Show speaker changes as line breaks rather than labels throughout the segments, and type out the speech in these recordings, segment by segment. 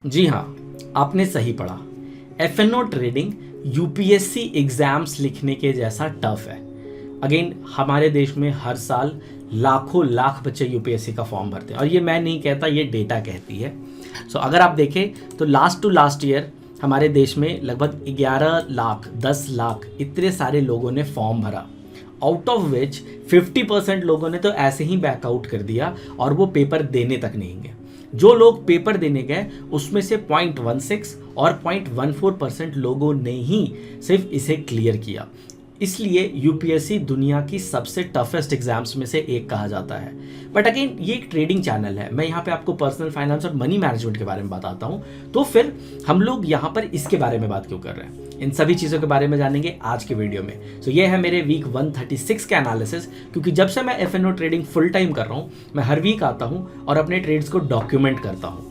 जी हाँ, आपने सही पढ़ा। एफएनओ ट्रेडिंग यूपीएससी एग्जाम्स लिखने के जैसा टफ है। अगेन हमारे देश में हर साल लाखों लाख बच्चे यूपीएससी का फॉर्म भरते हैं और ये मैं नहीं कहता, ये डेटा कहती है। सो अगर आप देखें तो लास्ट टू लास्ट ईयर हमारे देश में लगभग 11 लाख 10 लाख इतने सारे लोगों ने फॉर्म भरा, आउट ऑफ विच 50% लोगों ने तो ऐसे ही बैकआउट कर दिया और वो पेपर देने तक नहीं गए। जो लोग पेपर देने गए उसमें से 0.16 और 0.14% लोगों ने ही सिर्फ इसे क्लियर किया। इसलिए यूपीएससी दुनिया की सबसे टफेस्ट एग्जाम्स में से एक कहा जाता है। बट अगेन ये एक ट्रेडिंग चैनल है, मैं यहाँ पे आपको पर्सनल फाइनेंस और मनी मैनेजमेंट के बारे में बताता हूँ, तो फिर हम लोग यहाँ पर इसके बारे में बात क्यों कर रहे हैं, इन सभी चीज़ों के बारे में जानेंगे आज के वीडियो में। सो ये है मेरे वीक 136 का एनालिसिस, क्योंकि जब से मैं एफएनओ ट्रेडिंग फुल टाइम कर रहा हूँ, मैं हर वीक आता हूँ और अपने ट्रेड्स को डॉक्यूमेंट करता हूँ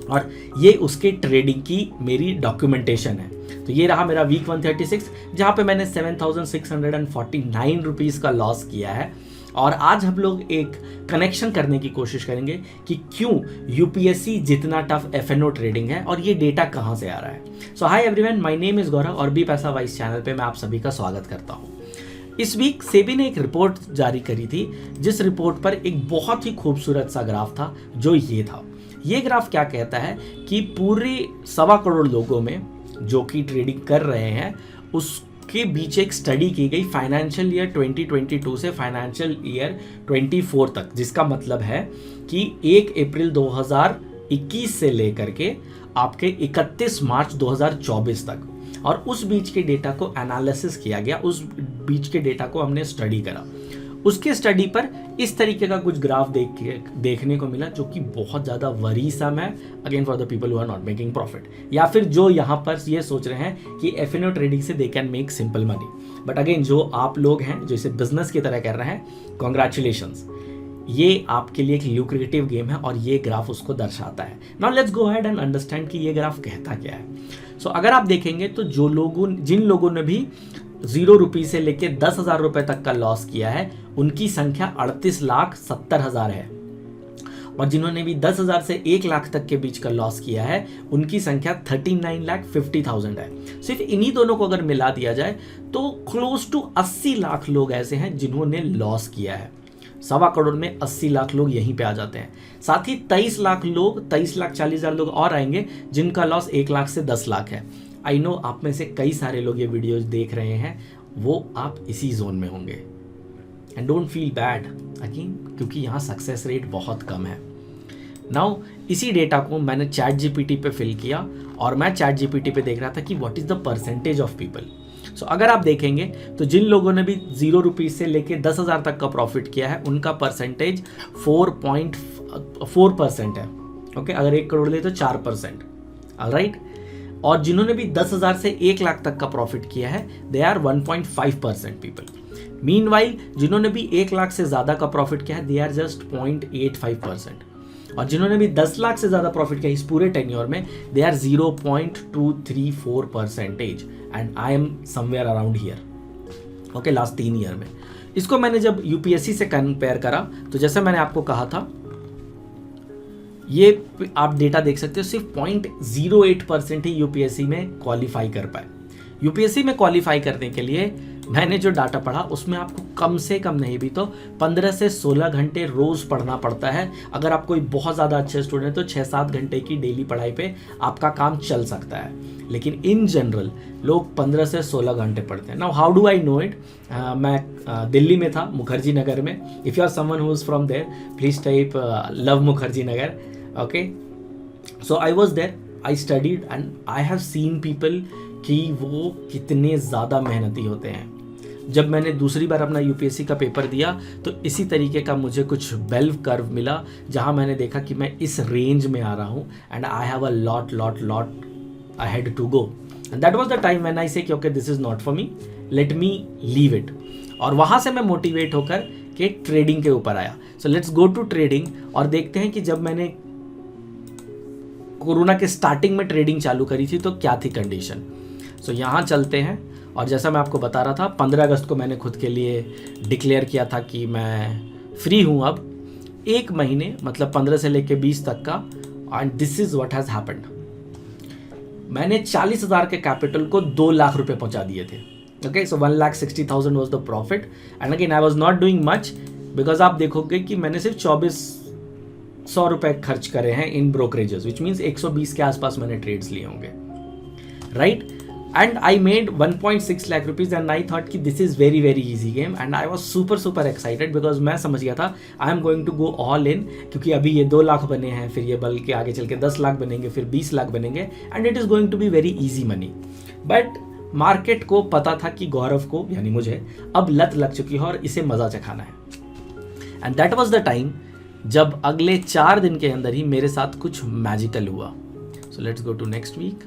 और ये उसके ट्रेडिंग की मेरी डॉक्यूमेंटेशन है। तो ये रहा मेरा वीक 136, जहाँ पे मैंने 7,649 रुपीज़ का लॉस किया है। और आज हम लोग एक कनेक्शन करने की कोशिश करेंगे कि क्यों यूपीएससी जितना टफ एफएनओ ट्रेडिंग है और ये डेटा कहाँ से आ रहा है। So hi everyone, my name is Gaurav और बी पैसा वाइस चैनल पे मैं आप सभी का स्वागत करता हूँ। इस वीक सेबी ने एक रिपोर्ट जारी करी थी, जिस रिपोर्ट पर एक बहुत ही खूबसूरत सा ग्राफ था, जो ये था। ये ग्राफ क्या कहता है कि पूरे 1.25 करोड़ लोगों में जो कि ट्रेडिंग कर रहे हैं उसके बीच एक स्टडी की गई फाइनेंशियल ईयर 2022 से फाइनेंशियल ईयर 24 तक, जिसका मतलब है कि 1 अप्रैल 2021 से लेकर के आपके 31 मार्च 2024 तक, और उस बीच के डेटा को एनालिसिस किया गया, उस बीच के डेटा को हमने स्टडी करा। उसके स्टडी पर इस तरीके का कुछ ग्राफ देखने को मिला, जो कि बहुत ज़्यादा वरीसम है again for the people who are not making profit, या फिर जो यहाँ पर ये सोच रहे हैं कि एफएनओ ट्रेडिंग से they can make simple money. But again जो आप लोग हैं जो इसे बिजनेस की तरह कर रहे हैं, कॉन्ग्रेचुलेशंस, ये आपके लिए एक ल्यूक्रेटिव गेम है और ये ग्राफ उसको दर्शाता है। Now let's go ahead and understand कि ये ग्राफ कहता क्या है। सो अगर आप देखेंगे तो जिन लोगों ने भी 0 रुपये से लेके 10,000 रुपये तक का लॉस किया है, उनकी संख्या 38,70,000 है, और जिन्होंने भी 10,000 से 1 लाख तक के बीच का लॉस किया है, उनकी संख्या 39,50,000 है। सिर्फ इन्हीं दोनों को अगर मिला दिया जाए तो क्लोज टू 80 लाख लोग ऐसे हैं जिन्होंने लॉस किया है। 1.25 करोड़ में 80 लाख लोग यहीं पे आ जाते हैं। साथ ही 23 लाख लोग, 23,40,000 लोग और आएंगे जिनका लॉस 1 लाख से 10 लाख है। आई नो आप में से कई सारे लोग ये वीडियोज देख रहे हैं, वो आप इसी जोन में होंगे। And don't feel bad again, क्योंकि यहाँ सक्सेस रेट बहुत कम है। नाउ इसी डेटा को मैंने चैट जीपीटी पे फिल किया और मैं चैट जीपीटी पे देख रहा था कि what is the percentage of people. So अगर आप देखेंगे तो जिन लोगों ने भी 0 रुपये से लेके 10,000 तक का प्रॉफिट किया है, उनका परसेंटेज 4.4% है। ओके, अगर 1 करोड़ ले तो 4%। ऑलराइट, और जिन्होंने भी 10,000 से 1 लाख तक का प्रॉफिट किया है, दे आर 1.5% पीपल। मीनवाइल जिन्होंने भी 1 लाख से ज़्यादा का प्रॉफिट किया है, दे आर जस्ट 0.85%। और जिन्होंने भी 10 लाख से ज़्यादा प्रॉफिट किया इस पूरे टेन्योर में, they are 0.234%, and I am somewhere around here. Okay, last 3 year में। इसको मैंने जब यूपीएससी से कंपेयर करा तो जैसे मैंने आपको कहा था, ये आप डेटा देख सकते हो, सिर्फ 0.08% ही यूपीएससी में क्वालिफाई कर पाए। यूपीएससी में क्वालिफाई करने के लिए मैंने जो डाटा पढ़ा उसमें आपको कम से कम नहीं भी तो 15 से 16 घंटे रोज़ पढ़ना पड़ता है। अगर आप कोई बहुत ज़्यादा अच्छे स्टूडेंट तो 6-7 घंटे की डेली पढ़ाई पे आपका काम चल सकता है, लेकिन इन जनरल लोग 15 से 16 घंटे पढ़ते हैं। Now how do I know it? मैं दिल्ली में था, मुखर्जी नगर में। If you are someone who is from there, please type love Mukherjee Nagar. Okay, so I was there, I studied and I have seen people कि वो कितने ज़्यादा मेहनती होते हैं। जब मैंने दूसरी बार अपना यूपीएससी का पेपर दिया तो इसी तरीके का मुझे कुछ बेल कर्व मिला, जहाँ मैंने देखा कि मैं इस रेंज में आ रहा हूँ and I have a lot ahead to go, and that was the time when I say कि okay this is not for me, let me leave it. और वहाँ से मैं मोटिवेट होकर के ट्रेडिंग के ऊपर आया। So let's go to trading और देखते हैं कि जब मैंने कोरोना के स्टार्टिंग में ट्रेडिंग चालू करी थी तो क्या थी कंडीशन। सो यहाँ चलते हैं, और जैसा मैं आपको बता रहा था 15 अगस्त को मैंने खुद के लिए डिक्लेयर किया था कि मैं फ्री हूँ अब 1 महीने, मतलब 15 से लेके 20 तक का, and this is what has happened. मैंने 40,000 के कैपिटल को 2 लाख रुपए पहुंचा दिए थे। Okay, so 1,60,000 was the profit and again I was not doing much because आप देखोगे कि मैंने सिर्फ 2,400 रुपए खर्च करे हैं इन ब्रोकरेजेस, विच मीन्स 120 के आसपास मैंने ट्रेड्स लिए होंगे, right. And I made 1.6 lakh rupees and I thought कि this is very very easy game and I was super excited because मैं समझ गया था I am going to go all in, क्योंकि अभी ये 2 लाख बने हैं, फिर ये बल्कि आगे चल के 10 लाख बनेंगे, फिर 20 लाख बनेंगे and it is going to be very easy money। But market को पता था कि गौरव को यानी मुझे अब लत लग चुकी है और इसे मज़ा चखाना है। And that was the time जब अगले 4 दिन के अंदर ही मेरे साथ कुछ मैजिकल हुआ। So let's go to next week.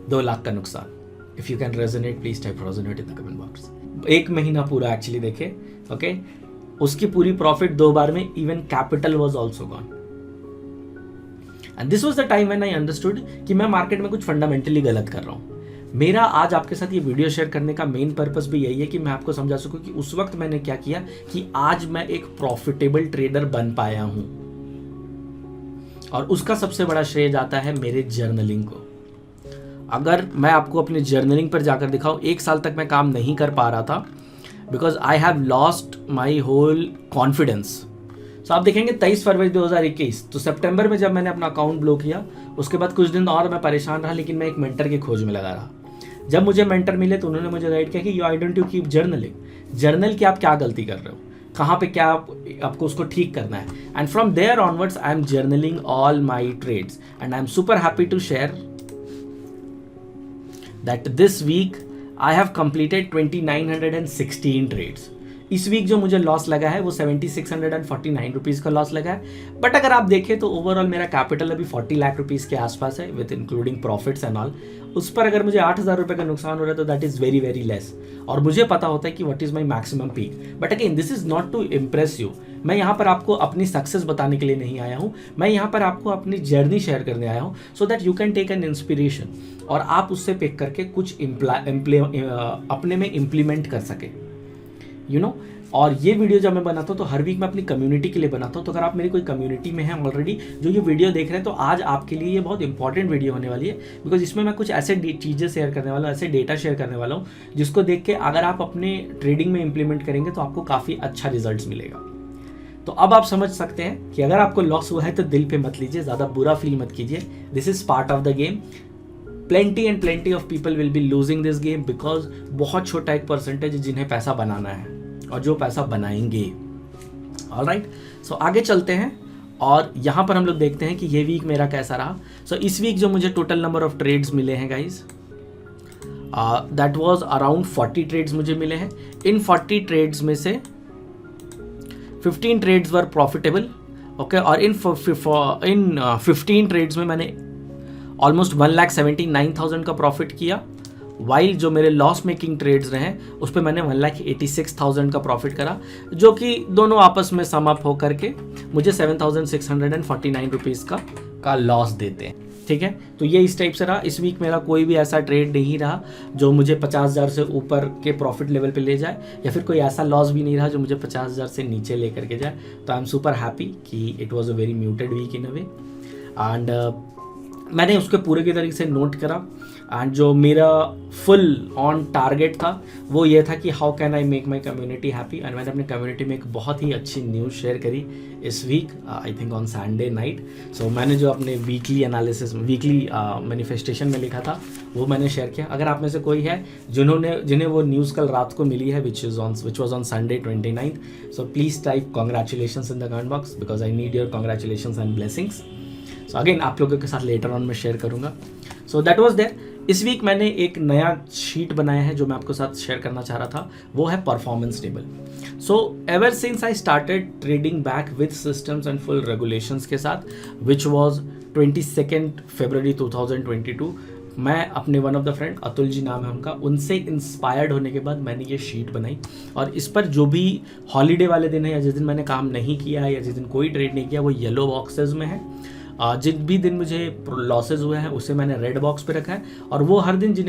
2 lakh का नुकसान। If you can resonate please type resonate in the comment box. 1 महीना पूरा एक्चुअली देखे, ओके, उसकी पूरी प्रॉफिट 2 बार में, even capital was also gone. And this was the time when I understood कि मैं मार्केट में कुछ फंडामेंटली गलत कर रहा हूँ। मेरा आज आपके साथ ये वीडियो शेयर करने का मेन पर्पस भी यही है कि मैं आपको समझा सकूं कि उस वक्त मैंने क्या किया कि आज मैं एक प्रॉफिटेबल ट्रेडर बन पाया हूं। और उसका सबसे बड़ा श्रेय जाता है मेरे जर्नलिंग को। अगर मैं आपको अपने जर्नलिंग पर जाकर दिखाऊं, 1 साल तक मैं काम नहीं कर पा रहा था because I have lost my whole confidence. So आप देखेंगे 23 फरवरी 2021, तो सितंबर में जब मैंने अपना अकाउंट ब्लॉक किया, उसके बाद कुछ दिन और मैं परेशान रहा, लेकिन मैं एक मेंटर की खोज में लगा रहा। जब मुझे मेंटर मिले तो उन्होंने मुझे गाइड किया कि I don't you keep journaling, journal की आप क्या गलती कर रहे हो, कहाँ पे क्या आपको उसको ठीक करना है। And from there onwards I am journaling all my trades and I am super happy to share that this week I have completed 2,916 trades। इस वीक जो मुझे लॉस लगा है वो 7,649 रुपीज़ का लॉस लगा है। बट अगर आप देखें तो ओवरऑल मेरा कैपिटल अभी 40 लाख रुपीज़ के आसपास है with including profits and all. उस पर अगर मुझे 8,000 रुपये का नुकसान हो रहा है तो that is very very less, और मुझे पता होता है कि what is my maximum peak. But again this is not to impress you. मैं यहाँ पर आपको अपनी सक्सेस बताने के लिए नहीं आया हूँ, मैं यहाँ पर आपको अपनी जर्नी शेयर करने आया हूँ so that you can take an inspiration और आप उससे पिक करके कुछ अपने में इम्प्लीमेंट कर सके, यू नो। और ये वीडियो जब मैं बनाता हूँ तो हर वीक मैं अपनी कम्युनिटी के लिए बनाता हूँ। तो अगर आप मेरी कोई कम्युनिटी में हैं ऑलरेडी जो ये वीडियो देख रहे हैं, तो आज आपके लिए ये बहुत इंपॉर्टेंट वीडियो होने वाली है बिकॉज इसमें मैं कुछ ऐसे चीज़ें शेयर करने वाला हूँ, ऐसे डेटा शेयर करने वाला हूँ जिसको देख के अगर आप अपने ट्रेडिंग में इम्प्लीमेंट करेंगे तो आपको काफ़ी अच्छा रिजल्ट मिलेगा। तो अब आप समझ सकते हैं कि अगर आपको लॉस हुआ है तो दिल पे मत लीजिए, ज़्यादा बुरा फील मत कीजिए। This is part of the game. Plenty and plenty of people will be losing this game because बहुत छोटा एक परसेंटेज जिन्हें पैसा बनाना है और जो पैसा बनाएंगे। ऑलराइट, सो आगे चलते हैं और यहाँ पर हम लोग देखते हैं कि ये वीक मेरा कैसा रहा। सो इस वीक जो मुझे टोटल नंबर ऑफ ट्रेड्स मिले हैं guys, that was around 40 trades मुझे मिले हैं। इन 40 ट्रेड्स में से 15 ट्रेड्स वर प्रॉफिटेबल, ओके, और इन 15 ट्रेड्स में मैंने ऑलमोस्ट 1,79,000 का प्रॉफिट किया, वाइल जो मेरे लॉस मेकिंग ट्रेड्स रहे उस पर मैंने 1,86,000 का प्रॉफिट करा, जो कि दोनों आपस में सम अप होकर के मुझे 7,649 रुपीज़ का लॉस देते हैं। ठीक है, तो ये इस टाइप से रहा। इस वीक मेरा कोई भी ऐसा ट्रेड नहीं रहा जो मुझे 50,000 से ऊपर के प्रॉफिट लेवल पे ले जाए, या फिर कोई ऐसा लॉस भी नहीं रहा जो मुझे 50,000 से नीचे ले करके जाए। तो आई एम सुपर हैप्पी कि it was a very muted week in a way. And मैंने उसके पूरे की तरीके से नोट करा एंड जो मेरा फुल ऑन टारगेट था वो ये था कि how can I make my community happy. And मैंने अपनी कम्युनिटी में एक बहुत ही अच्छी न्यूज़ शेयर करी इस week, I think on Sunday night. So मैंने जो अपने वीकली एनालिसिस वीकली मैनिफेस्टेशन में लिखा था वो मैंने शेयर किया। अगर आप में से कोई है जिन्हें वो न्यूज़ कल रात को मिली है which was on Sunday 29th, so please type congratulations in the comment box because I need your congratulations and blessings. So again आप लोगों के साथ लेटर ऑन में शेयर करूँगा। So that was there. इस वीक मैंने एक नया शीट बनाया है जो मैं आपके साथ शेयर करना चाह रहा था, वो है performance table. So ever since I started trading back with systems and full regulations के साथ विच वॉज 22 फरवरी 2022, मैं अपने one of the friend Atul ji नाम है उनका, उनसे इंस्पायर्ड होने के बाद मैंने ये शीट बनाई। और इस पर जो भी हॉलीडे वाले दिन है या जिस दिन मैंने काम नहीं किया है या जिस दिन कोई ट्रेड नहीं किया वो येलो बॉक्सेस में है, जिन भी दिन मुझे लॉसेज हुए हैं उसे मैंने रेड बॉक्स पे रखा है, और वो हर दिन जिस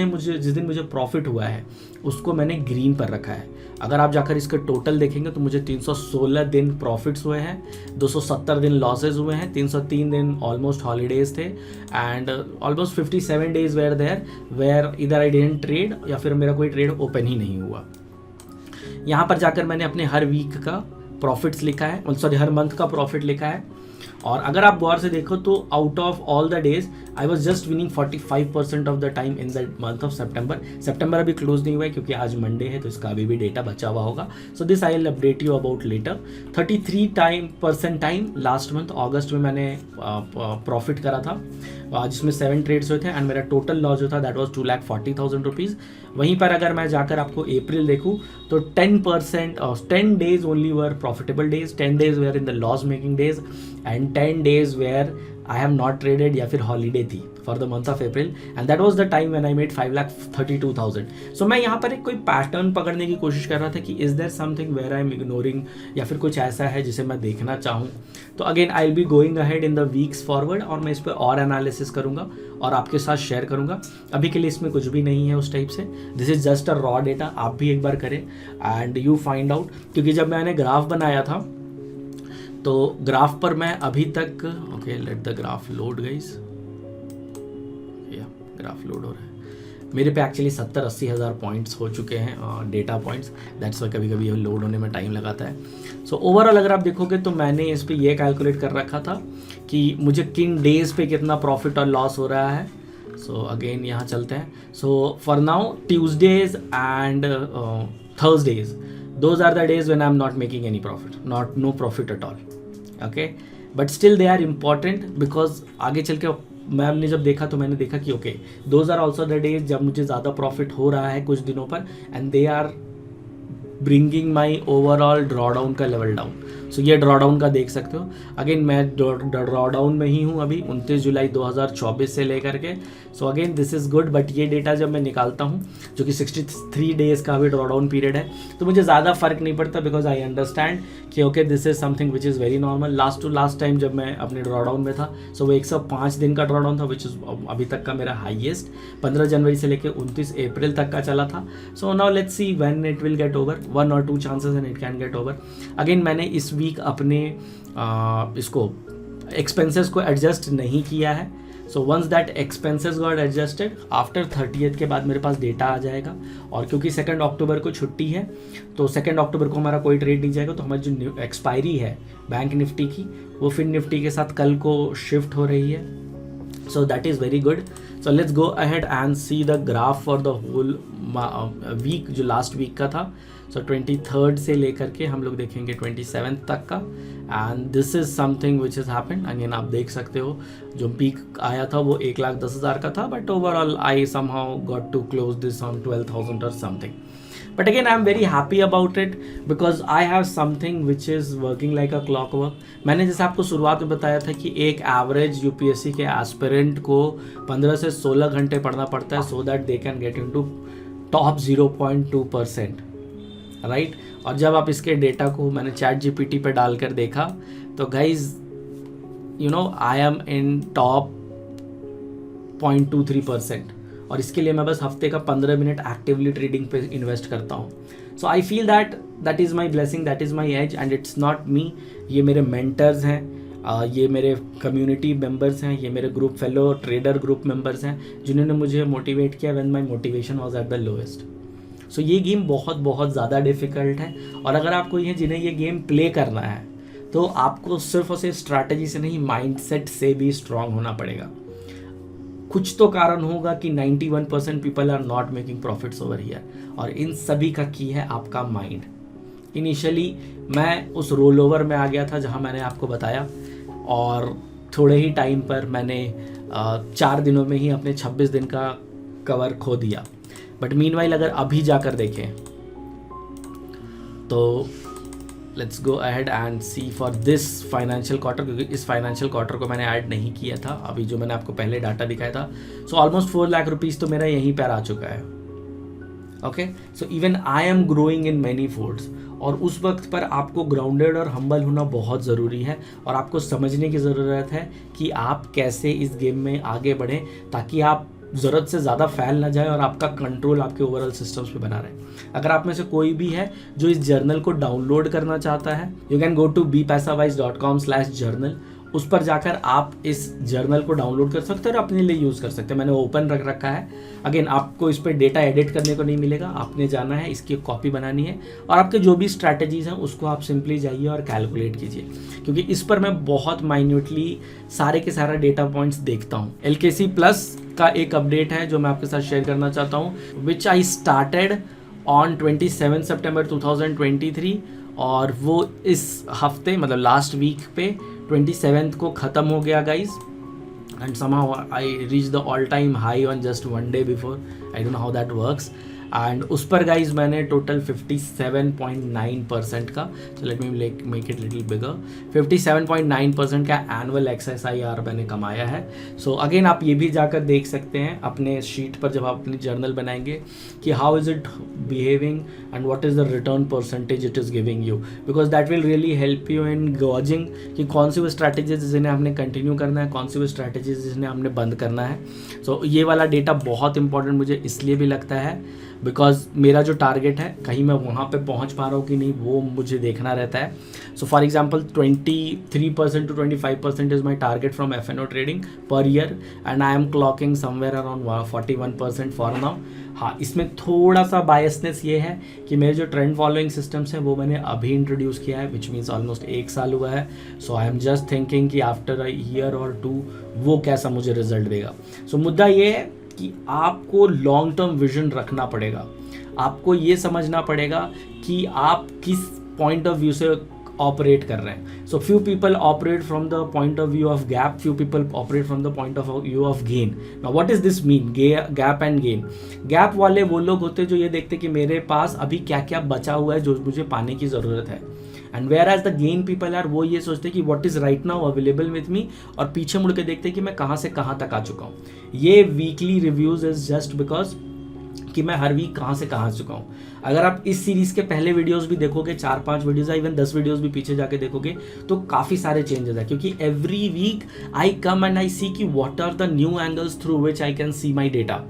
दिन मुझे प्रॉफिट हुआ है उसको मैंने ग्रीन पर रखा है। अगर आप जाकर इसका टोटल देखेंगे तो मुझे 316 दिन प्रॉफिट्स हुए हैं, 270 दिन लॉसेज हुए हैं, 303 दिन ऑलमोस्ट हॉलीडेज थे, and almost 57 days were there were इधर आई डिडंट ट्रेड, या फिर मेरा कोई ट्रेड ओपन ही नहीं हुआ। यहाँ पर जाकर मैंने अपने हर वीक का प्रॉफिट्स लिखा है, सॉरी हर मंथ का प्रॉफिट लिखा है, और अगर आप गौर से देखो तो out of all the days I was just winning 45% of the time in the month of September अभी क्लोज नहीं हुआ है क्योंकि आज मंडे है, तो इसका अभी भी डेटा बचा हुआ होगा। So this I will update you about later. 33% time last month अगस्त में मैंने प्रॉफिट करा था, जिसमें 7 ट्रेड्स हुए थे, एंड मेरा टोटल लॉस जो था दैट वॉज 2,40,000 रुपीज़। वहीं पर अगर मैं जाकर आपको अप्रैल देखूँ तो 10 days only were profitable days, 10 days were in the loss making days, and 10 days were I have not traded या फिर हॉलीडे थी for the month of April, and that was the time when I made 5,32,000। So मैं यहाँ पर एक कोई pattern पकड़ने की कोशिश कर रहा था कि is there something where I am ignoring, या फिर कुछ ऐसा है जिसे मैं देखना चाहूँ। तो again I will be going ahead in the weeks forward, और मैं इस पर और एनालिसिस करूँगा और आपके साथ शेयर करूँगा। अभी के लिए इसमें कुछ भी नहीं है उस टाइप से, this is just a raw data. आप भी एक बार करें एंड यू फाइंड आउट, क्योंकि जब मैंने ग्राफ बनाया था तो ग्राफ पर मैं अभी तक, okay let the graph load guys, या ग्राफ लोड हो रहा है मेरे पे। एक्चुअली 70-80 हज़ार पॉइंट्स हो चुके हैं डेटा पॉइंट्स, दैट्स वाई कभी कभी लोड होने में टाइम लगाता है। सो ओवरऑल अगर आप देखोगे तो मैंने इस पे ये कैलकुलेट कर रखा था कि मुझे किन डेज पे कितना प्रॉफिट और लॉस हो रहा है। सो अगेन यहाँ चलते हैं। So for now Tuesdays and Thursdays, those are the days when I'm not making any profit, no profit at all, okay, but still they are important because आगे चल के मैंने जब देखा तो मैंने देखा कि okay, those are also the days जब मुझे ज़्यादा प्रॉफिट हो रहा है कुछ दिनों पर, and they are bringing my overall drawdown का लेवल डाउन। सो ये ड्रॉडाउन का देख सकते हो। अगेन मैं ड्रॉडाउन में ही हूँ अभी 29 जुलाई 2024 से लेकर के। So again this is good, but ये डेटा जब मैं निकालता हूँ जो कि 63 डेज़ का भी ड्रॉडाउन पीरियड है, तो मुझे ज़्यादा फर्क नहीं पड़ता बिकॉज आई अंडरस्टैंड कि okay this is something which is very normal. Last time जब मैं अपने ड्रॉडाउन में था सो वो 105 दिन का ड्रॉडाउन था विच इज़ अभी तक का मेरा हाईएस्ट, 15 जनवरी से लेकर 29 अप्रैल तक का चला था। So now let's see when it will get over, 1 or 2 chances and it can get over. Again मैंने इस वीक अपने इसको एक्सपेंसेस को एडजस्ट नहीं किया है। So once that expenses got adjusted after 30th के बाद मेरे पास डेटा आ जाएगा, और क्योंकि 2 अक्टूबर को छुट्टी है तो 2 अक्टूबर को हमारा कोई ट्रेड नहीं जाएगा, तो हमारी जो एक्सपायरी है बैंक निफ्टी की वो फिन निफ्टी के साथ कल को शिफ्ट हो रही है। So that is very good. So let's go ahead and see the graph for the whole week जो लास्ट वीक का था। सो 23rd से लेकर के हम लोग देखेंगे 27th तक का, and this is something which is happened. Again आप देख सकते हो जो पीक आया था वो 1,10,000 का था, but overall I somehow got to close this on 12,000 और something. But again, I'm very happy about it because I have something which is working like a clockwork. मैंने जैसे आपको शुरुआत में बताया था कि एक एवरेज यूपीएससी के एस्पिरेंट को 15 से 16 घंटे पढ़ना पड़ता है so that they can get into top 0.2%, right. और जब आप इसके डेटा को मैंने चैट जीपीटी पे डालकर देखा तो guys you know I am in top 0.23%, और इसके लिए मैं बस हफ्ते का 15 मिनट एक्टिवली ट्रेडिंग पे इन्वेस्ट करता हूँ। So I feel that is my blessing, that is my edge, and it's not me. ये मेरे मेंटर्स हैं, ये मेरे कम्युनिटी मेंबर्स हैं, ये मेरे group fellow trader group members हैं जिन्होंने मुझे मोटिवेट किया when my motivation was at the lowest. So ये गेम बहुत ज़्यादा डिफ़िकल्ट है, और अगर आपको जिन्हें ये गेम प्ले करना है तो आपको सिर्फ और सिर्फ स्ट्रैटेजी से नहीं माइंडसेट से भी स्ट्रांग होना पड़ेगा। कुछ तो कारण होगा कि 91% people are not making profits over here, और इन सभी का की है आपका माइंड। इनिशियली मैं उस रोल ओवर में आ गया था जहां मैंने आपको बताया, और थोड़े ही टाइम पर मैंने 4 दिनों में ही अपने 26 दिन का कवर खो दिया। बट मीनवाइल अगर अभी जाकर देखें तो let's go ahead and see for this financial quarter, क्योंकि इस फाइनेंशियल क्वार्टर को मैंने ऐड नहीं किया था अभी जो मैंने आपको पहले डाटा दिखाया था। सो ऑलमोस्ट 4 लाख रुपीज़ तो मेरा यहीं पर आ चुका है। Okay, so even I am growing in many folds, और उस वक्त पर आपको ग्राउंडेड और हम्बल होना बहुत ज़रूरी है और आपको समझने की ज़रूरत है कि आप कैसे इस गेम में आगे बढ़ें ताकि आप ज़रूरत से ज़्यादा फैल ना जाए और आपका कंट्रोल आपके ओवरऑल सिस्टम्स पे बना रहे। अगर आप में से कोई भी है जो इस जर्नल को डाउनलोड करना चाहता है, you can go to bpaisawise.com/journal। उस पर जाकर आप इस जर्नल को डाउनलोड कर सकते हैं और अपने लिए यूज़ कर सकते हैं। मैंने ओपन रख रखा है। अगेन आपको इस पर डेटा एडिट करने को नहीं मिलेगा, आपने जाना है, इसकी कॉपी बनानी है और आपके जो भी स्ट्रैटेजीज हैं उसको आप सिंपली जाइए और कैलकुलेट कीजिए, क्योंकि इस पर मैं बहुत माइन्यूटली सारे के सारा डेटा पॉइंट्स देखता हूँ। LKC प्लस का एक अपडेट है जो मैं आपके साथ शेयर करना चाहता हूँ, विच आई स्टार्टेड ऑन 27 सितंबर 2023 और वो इस हफ्ते मतलब लास्ट वीक पे 27 को ख़त्म हो गया guys. And somehow I reached the all time high on just one day before. I don't know how that works. And उस पर गाइज मैंने टोटल 57.9% का, so let me make it little bigger, 57.9% का एनुअल XSIR मैंने कमाया है। सो again आप ये भी जाकर देख सकते हैं अपने शीट पर जब आप अपनी जर्नल बनाएंगे कि how is it behaving and what is the return percentage it is giving you, because that will really help you in gauging कि कौन सी वो स्ट्रैटेजीज जिन्हें आपने कंटिन्यू करना है, कौन सी वो स्ट्रैटेजीज जिन्हें आपने बंद करना है। सो ये वाला डेटा बहुत इंपॉर्टेंट मुझे इसलिए भी लगता है बिकॉज मेरा जो टारगेट है कहीं मैं वहाँ पे पहुँच पा रहा हूँ कि नहीं वो मुझे देखना रहता है। So for example 23% to 25% is my target from FNO trading per year and I M clocking somewhere around 41% for now. हाँ, इसमें थोड़ा सा बायसनेस ये है कि मेरे जो ट्रेंड फॉलोइंग सिस्टम्स हैं वो मैंने अभी इंट्रोड्यूस किया है, विच मीन्स ऑलमोस्ट 1 साल हुआ है। सो आई एम जस्ट थिंकिंग कि आफ्टर अ ईयर और 2 वो कैसा मुझे रिजल्ट देगा। सो मुद्दा ये है कि आपको लॉन्ग टर्म विजन रखना पड़ेगा, आपको ये समझना पड़ेगा कि आप किस पॉइंट ऑफ व्यू से ऑपरेट कर रहे हैं। So few people operate from the point of view of gap, few people operate from the point of view of gain. Now what is this mean, gap and gain? Gap वाले वो लोग होते हैं जो ये देखते कि मेरे पास अभी क्या क्या बचा हुआ है जो मुझे पाने की ज़रूरत है, and whereas the gain people are वो ये सोचते कि what is right now available with me, और पीछे मुड़ के देखते कि मैं कहाँ से कहाँ तक आ चुका हूँ। ये weekly reviews is just because कि मैं हर वीक कहाँ से कहाँ चुका हूँ। अगर आप इस सीरीज़ के पहले वीडियोस भी देखोगे, 4-5 वीडियोस, इवन 10 वीडियोस भी पीछे जाके देखोगे तो काफ़ी सारे चेंजेस है, क्योंकि every week I come and I see कि what are the new angles through which I can see my data.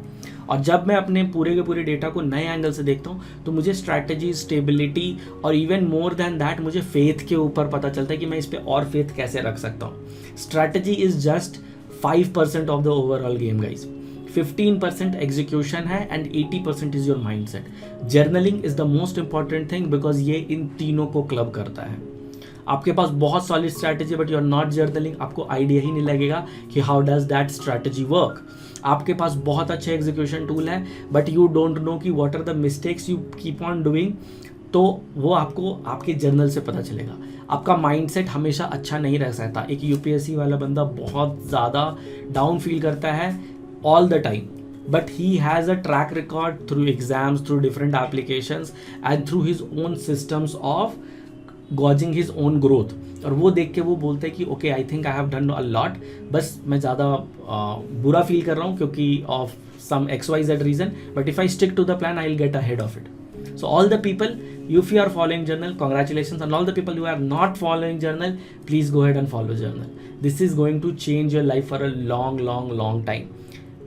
और जब मैं अपने पूरे के पूरे डेटा को नए एंगल से देखता हूँ तो मुझे स्ट्रैटेजी, स्टेबिलिटी और इवन मोर देन दैट मुझे फेथ के ऊपर पता चलता है कि मैं इस पर और फेथ कैसे रख सकता हूँ। Strategy is just 5% of the overall game guys. 15% execution है and 80% is your mindset. Journaling is the most important thing because ये इन तीनों को क्लब करता है। आपके पास बहुत solid strategy but you are not journaling, आपको आइडिया ही नहीं लगेगा कि how does that strategy work. आपके पास बहुत अच्छे एग्जीक्यूशन टूल है बट यू डोंट नो कि what are the mistakes you keep on doing, तो वो आपको आपके जर्नल से पता चलेगा। आपका माइंडसेट हमेशा अच्छा नहीं रह सकता। एक यूपीएससी वाला बंदा बहुत ज़्यादा डाउन फील करता है all the time, but he has a track record through exams, through different applications and through his own systems of gauging his own growth। और वो देख के वो बोलते हैं कि okay I think I have done a lot, बस मैं ज़्यादा बुरा फील कर रहा हूँ क्योंकि of some XYZ reason, but if I stick to the plan I will get ahead of it. So all the people, if you are following journal, congratulations, and all the people who are not following journal, please go ahead and follow journal. This is going to change your life for a long long long time.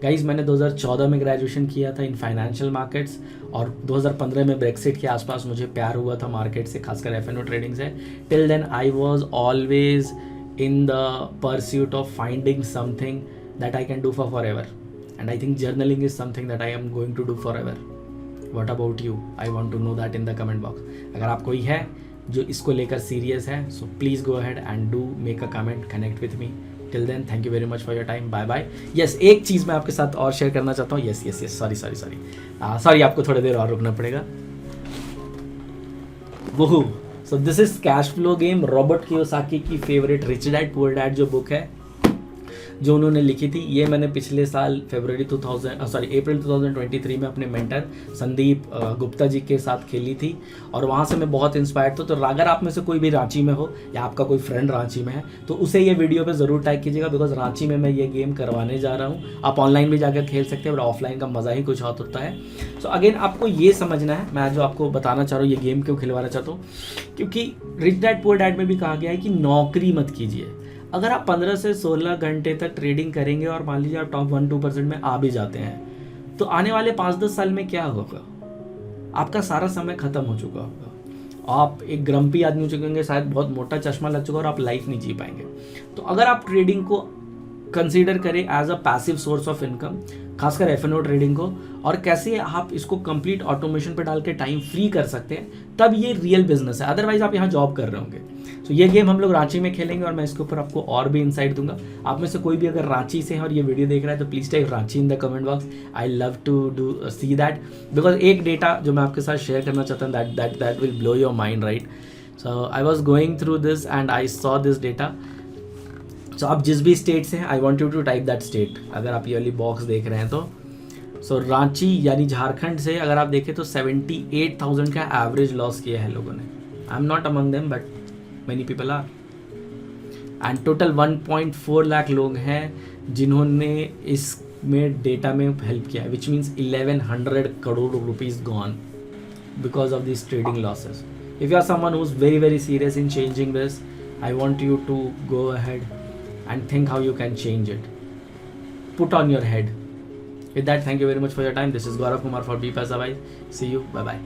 Guys मैंने 2014 में graduation किया था in financial markets और 2015 में Brexit के आसपास मुझे प्यार हुआ था मार्केट से, खासकर FNO ट्रेडिंग से। Till then I was always in the pursuit of finding something that I can do forever, and I think journaling is something that I am going to do forever. What about you? I want to know that in the comment box. अगर आप कोई है जो इसको लेकर serious है, so please go ahead and do make a comment, connect with me. Till then thank you very much for your time, bye bye. Yes, एक चीज़ मैं आपके साथ और शेयर करना चाहता हूँ। यस सॉरी आपको थोड़ी देर और रुकना पड़ेगा। वो so this is cash flow game, Robert Kiyosaki की favourite rich dad poor dad जो बुक है, जो उन्होंने लिखी थी, ये मैंने पिछले साल अप्रैल 2023 में अपने मेंटर संदीप गुप्ता जी के साथ खेली थी और वहाँ से मैं बहुत इंस्पायर्ड था। तो अगर आप में से कोई भी रांची में हो या आपका कोई फ्रेंड रांची में है तो उसे ये वीडियो पे ज़रूर टैग कीजिएगा, बिकॉज रांची में मैं ये गेम करवाने जा रहा हूँ। आप ऑनलाइन भी जाकर खेल सकते हैं, बट ऑफलाइन का मज़ा ही कुछ और होता है। सो अगेन आपको ये समझना है, मैं जो आपको बताना चाह रहा हूँ ये गेम क्यों खिलवाना चाहता हूँ, क्योंकि रिच डैड पुअर डैड में भी कहा गया है कि नौकरी मत कीजिए। अगर आप 15 से 16 घंटे तक ट्रेडिंग करेंगे और मान लीजिए आप टॉप 1-2% में आ भी जाते हैं, तो आने वाले 5-10 साल में क्या होगा? आपका सारा समय खत्म हो चुका होगा, आप एक ग्रम्पी आदमी हो चुके होंगे, शायद बहुत मोटा चश्मा लग चुका और आप लाइफ नहीं जी पाएंगे। तो अगर आप ट्रेडिंग को कंसीडर करें as a passive source of income, खासकर एफएनओ ट्रेडिंग को, और कैसे आप इसको कंप्लीट ऑटोमेशन पे डाल के टाइम फ्री कर सकते हैं, तब ये रियल बिजनेस है। अदरवाइज आप यहाँ जॉब कर रहे होंगे। तो ये गेम हम लोग रांची में खेलेंगे और मैं इसके ऊपर आपको और भी इंसाइट दूंगा। आप में से कोई भी अगर रांची से है और ये वीडियो देख रहा है तो please type Ranchi in the comment box. I love to see that, because एक डेटा जो मैं आपके साथ शेयर करना चाहता हूँ that will blow your mind, right. So I was going through this and I saw this data. So आप जिस भी स्टेट से हैं, I want you to type that state. अगर आप ये वाली बॉक्स देख रहे हैं तो सो रांची यानी झारखंड से अगर आप देखें तो 78,000 का एवरेज लॉस किया है लोगों ने। I am not among them but many people are, and total 1.4 lakh लोग हैं जिन्होंने इसमें डेटा में हेल्प किया है, which means 1100 crore rupees gone because of this trading losses. If you are someone who is very very serious in changing this, I want you to go ahead and think how you can change it, put on your head. With that, thank you very much for your time. This is Gaurav Kumar for be पैसा भाई। See you, bye bye.